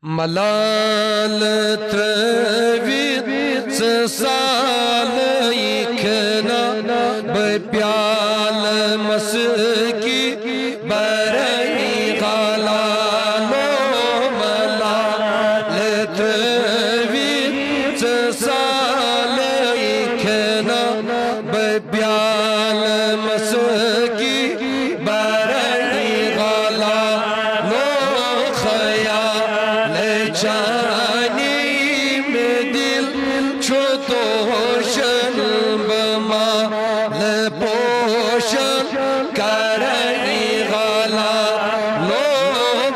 ملال تروید سالکنا بپیال مسکی برئی غلالو ملال تروید سالکنا بپیال مسکی برئی غلالو خیال جانی میں دل چھوٹوشن بمال پوشن کرئی غلالو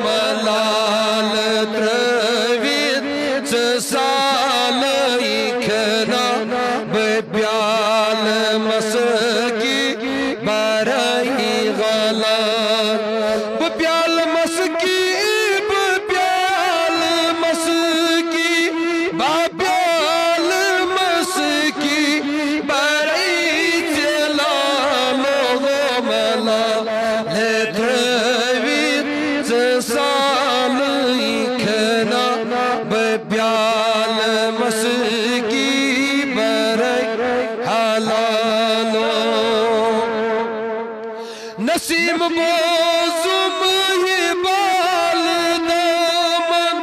ملال تروید سالکنا بپیال مسکی برئی غلال بپیال مسکی بپیال مسکی برئی حلالو نسیم بوزم یہ بال دامن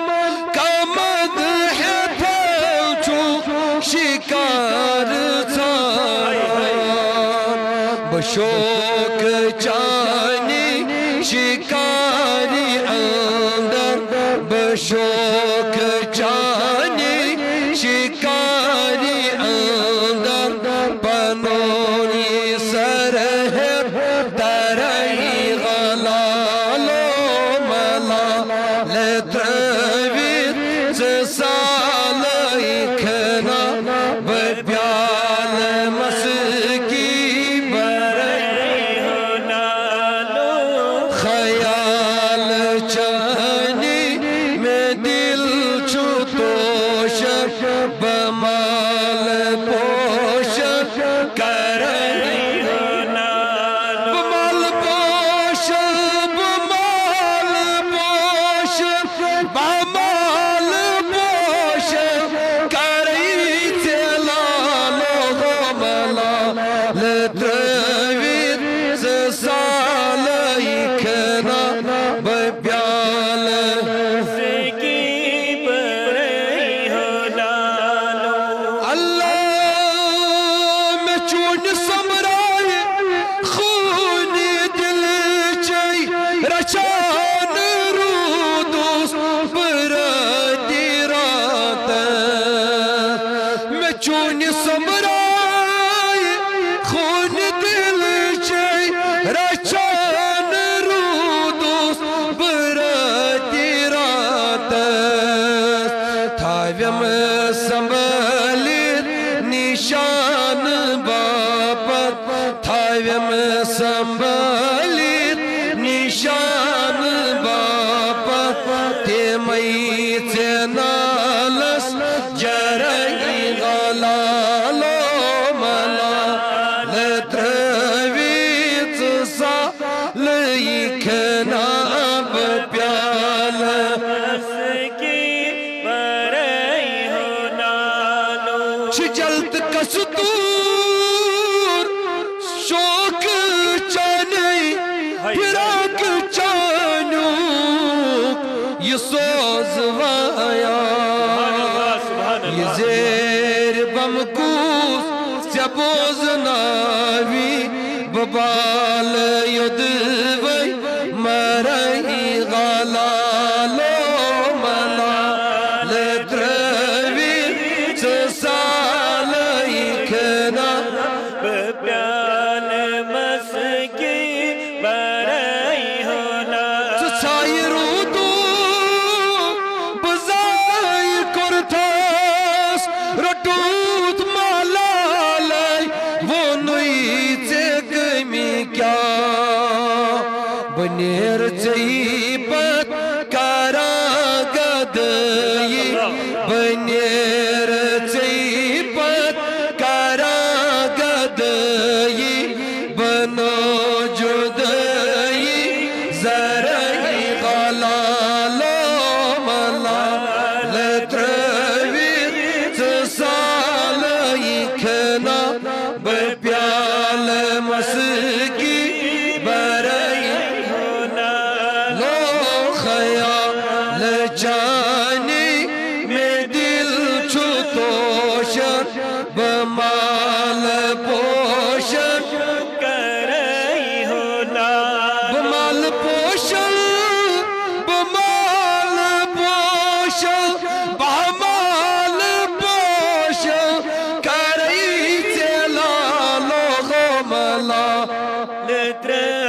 کمد ہے پھل چو شکار تھان بشوک چانی شکاری اندر بشوک چانی شکاری اندر پنونی سرحد درئی غلالو ملال تروید سالکنا بپیال مسکی برئی غلالو خیال چانی میں دل چھوٹوشن بمال پوشن کرئی غلالو بمال پوشن بمال پوشن بمال پوشن کرئی تلالو ملال تروید سالکنا بپیال رچان رودوس بردی رات میں چونی سمرائی خون دل چائی رچان رودوس بردی رات تھاویم سنبھلید نشان باپت تھاویم سنبھلید نشان باپت تیمئی تینالس جرئی غلالو ملال تروید سالکنا بپیال مسکی برئی غلالو چجلت کسدور شوق چانی پھراک چانو یہ سوز وایا یہ زیر بمکوس سبوز ناوی ببال یدوی مرئی غلالو ملال تروید سالکنا بپیال مسکی برئی غلالو سچائی رودو بزائی کرتاس رٹوت مالالائی وہ نوئی چگمی کیا بنیر چیپت کارا گدئی بنیر چیپت کارا گدئی بنو جدئی زرعی غلالو ملا خیال جانی میں دل چھوٹوشن بمال پوشن کرئی ہونا بمال پوشن بمال پوشن بمال پوشن کرئی چلا لوگو ملا لتر